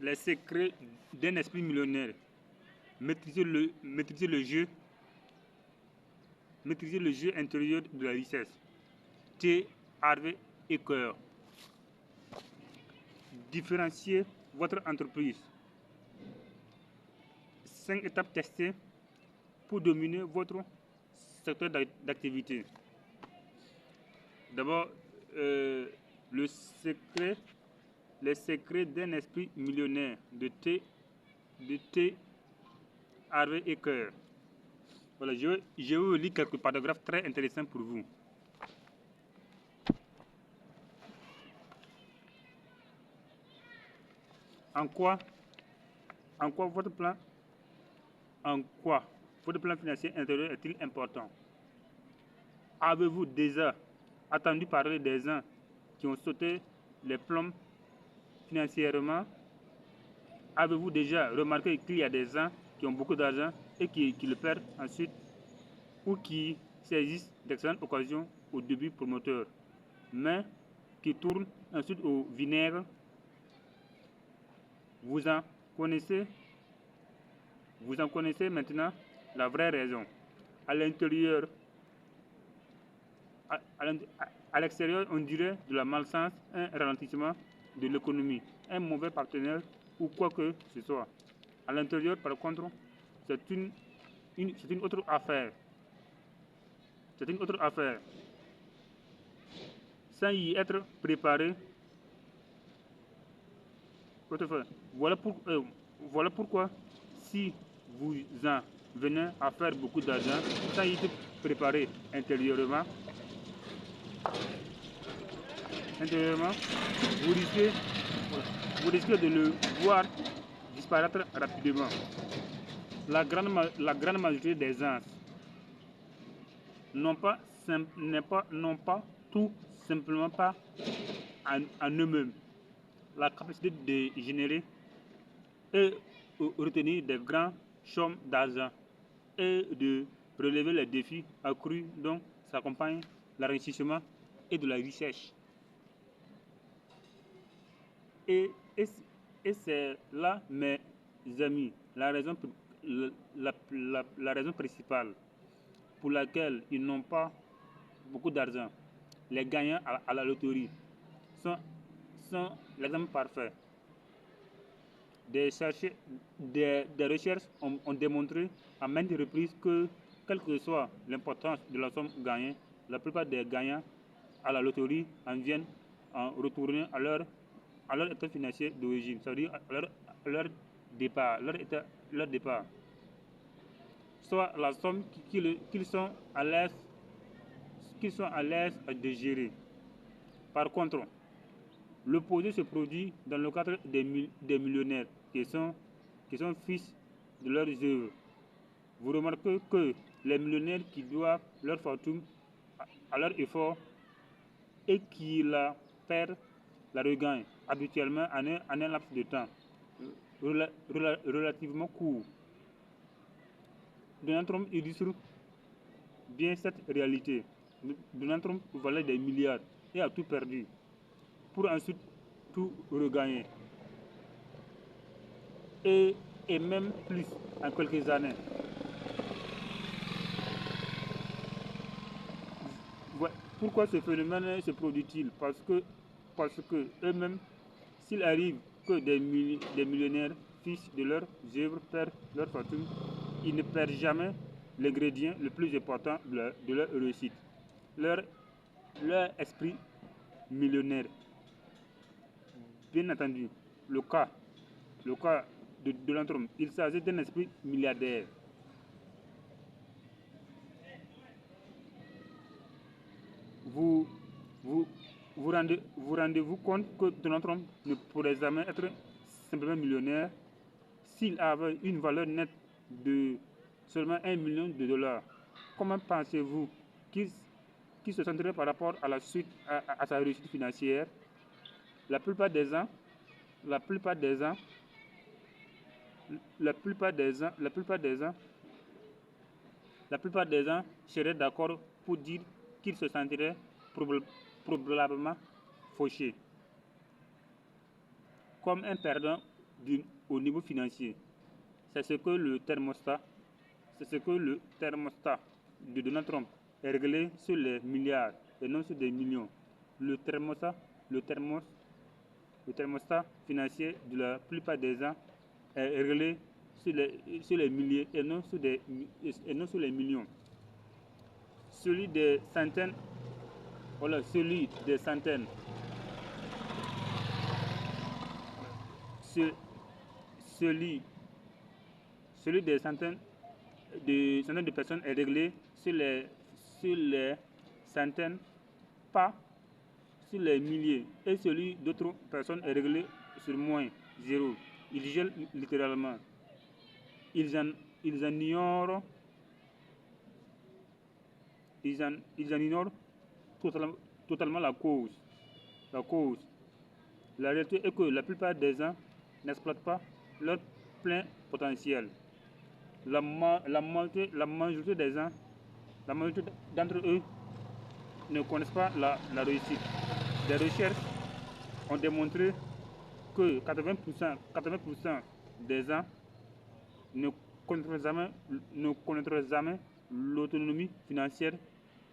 Les secrets d'un esprit millionnaire. Maîtriser le jeu intérieur de la richesse. T. Harvey Eker. Différencier votre entreprise. 5 étapes testées pour dominer votre secteur d'activité. D'abord, les secrets d'un esprit millionnaire de T. Harvey Eker. Voilà, je vais vous lire quelques paragraphes très intéressants pour vous. En quoi votre plan financier intérieur est-il important? Avez-vous déjà entendu parler des gens qui ont sauté les plombs financièrement? Avez-vous déjà remarqué qu'il y a des gens qui ont beaucoup d'argent et qui le perdent ensuite, ou qui saisissent d'excellentes occasions au début promoteur, mais qui tournent ensuite au vinaigre? Vous en connaissez maintenant la vraie raison. À l'extérieur, on dirait de la malchance, un ralentissement de l'économie, un mauvais partenaire ou quoi que ce soit. À l'intérieur, par contre, c'est une autre affaire. C'est une autre affaire. Sans y être préparé, voilà pourquoi, si vous en venez à faire beaucoup d'argent sans y être préparé intérieurement, vous risquez de le voir disparaître rapidement. La grande majorité des gens n'ont pas tout simplement pas en eux-mêmes la capacité de générer et retenir des grandes sommes d'argent et de relever les défis accrus dont s'accompagne l'enrichissement et de la richesse. Et c'est là, mes amis, la raison principale pour laquelle ils n'ont pas beaucoup d'argent. Les gagnants à la loterie sont l'exemple parfait. Des recherches ont démontré à maintes reprises que, quelle que soit l'importance de la somme gagnée, la plupart des gagnants à la loterie en viennent en retourner à leur état financier d'origine, c'est-à-dire à leur départ, soit la somme qu'ils sont à l'aise de gérer. Par contre, l'opposé se produit dans le cadre des millionnaires qui sont fils de leurs œuvres. Vous remarquez que les millionnaires qui doivent leur fortune à leur effort et qui la perdent, la regagnent habituellement en un laps de temps relativement court. Donald Trump illustre bien cette réalité. Donald Trump valait des milliards et a tout perdu pour ensuite tout regagner. Et même plus en quelques années. Pourquoi ce phénomène se produit-il? Parce que eux-mêmes, s'il arrive que des millionnaires, fils de leurs œuvres, perdent leur fortune, ils ne perdent jamais l'ingrédient le plus important de leur réussite, leur esprit millionnaire. Bien entendu, le cas de Donald Trump, il s'agit d'un esprit milliardaire. Vous rendez-vous compte que Donald Trump ne pourrait jamais être simplement millionnaire s'il avait une valeur nette de seulement $1 million. Comment pensez-vous qu'il se sentirait par rapport à la suite à sa réussite financière? La plupart des gens seraient d'accord pour dire qu'il se sentirait probablement fauché, comme un perdant au niveau financier. C'est ce que le thermostat de Donald Trump est réglé sur les milliards et non sur des millions. Le thermostat financier de la plupart des gens est réglé sur les milliers et non sur les millions. Celui des centaines, celui des centaines de personnes est réglé sur les centaines, pas sur les milliers. Et celui d'autres personnes est réglé sur moins, zéro. Ils gèlent littéralement. Ils en ignorent totalement la cause. La réalité est que la plupart des gens n'exploitent pas leur plein potentiel. La majorité des gens, la majorité d'entre eux ne connaissent pas la réussite. Des recherches ont démontré que 80% des gens ne connaîtront jamais l'autonomie financière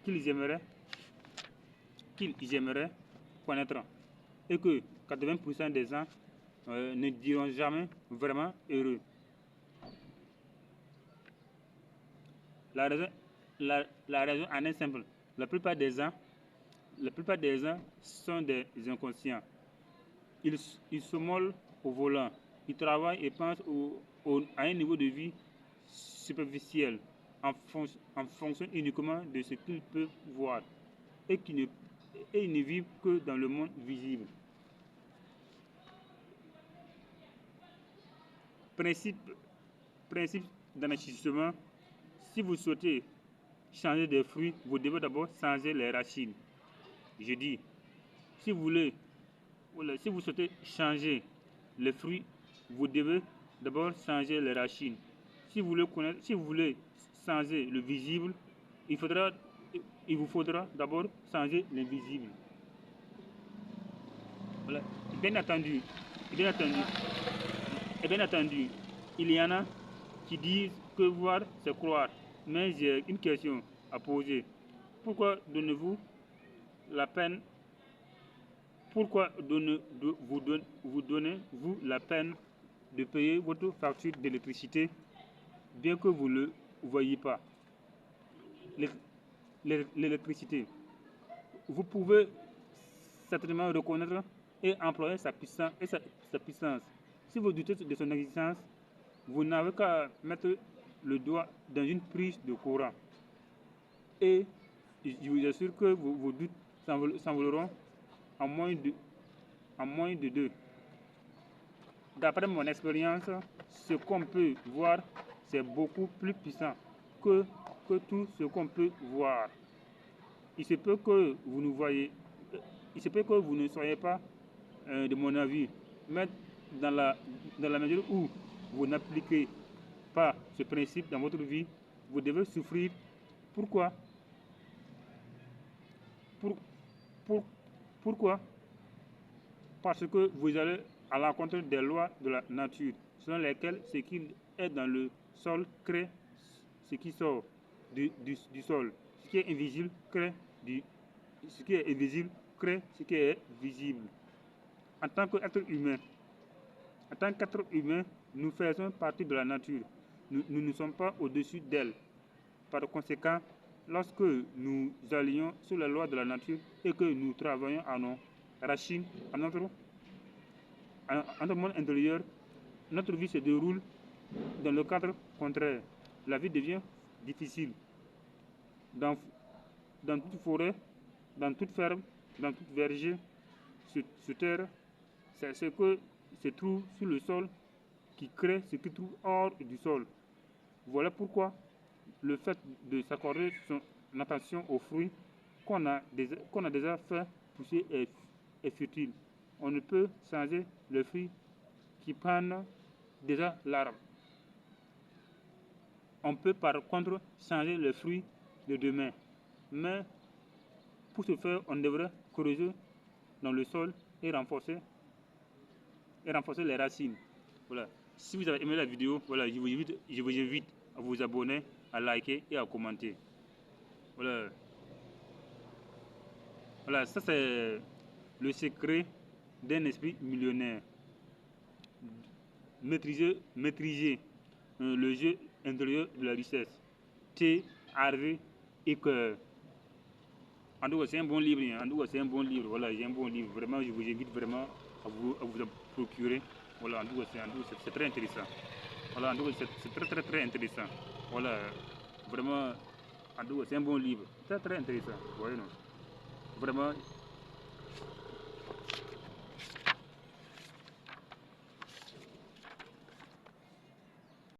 qu'ils aimeraient connaître. Et que 80% des gens ne diront jamais vraiment heureux. La raison en est simple. La plupart des gens sont des inconscients. Ils se mollent au volant. Ils travaillent et pensent à un niveau de vie superficiel en fonction uniquement de ce qu'ils peuvent voir et ils ne vivent que dans le monde visible. Principe d'enrichissement. Si vous souhaitez changer des fruits, vous devez d'abord changer les racines. Je dis, si vous souhaitez changer les fruits, vous devez d'abord changer les racines. Si vous voulez changer le visible, il vous faudra d'abord changer l'invisible. Voilà. Bien entendu, il y en a qui disent que voir, c'est croire. Mais j'ai une question à poser. Pourquoi donnez-vous la peine vous donnez-vous la peine de payer votre facture d'électricité bien que vous ne le voyez pas? L'électricité. Vous pouvez certainement reconnaître et employer sa puissance. Si vous doutez de son existence, vous n'avez qu'à mettre le doigt dans une prise de courant. Et je vous assure que vos doutes s'envoleront en moins de 2. D'après mon expérience, ce qu'on peut voir, c'est beaucoup plus puissant que tout ce qu'on peut voir. Il se peut que vous ne soyez pas de mon avis, mais dans la mesure où vous n'appliquez pas ce principe dans votre vie, vous devez souffrir. Pourquoi? Pourquoi? Parce que vous allez à l'encontre des lois de la nature, selon lesquelles ce qui est dans le sol crée ce qui sort du sol. Ce qui est invisible crée ce qui est invisible crée ce qui est visible. En tant qu'être humain, nous faisons partie de la nature. Nous ne sommes pas au-dessus d'elle. Par conséquent, lorsque nous allions sur les lois de la nature et que nous travaillons à nos racines, à notre monde intérieur, notre vie se déroule dans le cadre contraire. La vie devient difficile. Dans toute forêt, dans toute ferme, dans toute verger, sur terre, c'est ce que se trouve sur le sol qui crée ce qui se trouve hors du sol. Voilà pourquoi le fait de s'accorder son attention aux fruits qu'on a déjà fait pousser est futile. On ne peut changer le fruit qui prennent déjà l'arbre. On peut par contre changer le fruit de demain. Mais pour ce faire, on devrait creuser dans le sol et renforcer les racines. Voilà. Si vous avez aimé la vidéo, voilà, je vous invite à vous abonner, à liker et à commenter. Voilà. Voilà, ça c'est le secret d'un esprit millionnaire. Maîtriser le jeu intérieur de la richesse. T. Harvey Eker. En tout cas, c'est un bon livre. Hein. En tout cas, c'est un bon livre. Voilà, j'ai un bon livre. Vraiment, je vous invite vraiment à vous en procurer. Voilà, en tout cas, c'est très intéressant. Voilà, en tout cas, c'est très intéressant. Voilà, vraiment, en tout cas, c'est un bon livre. Très intéressant. Vous voyez, non? Vraiment.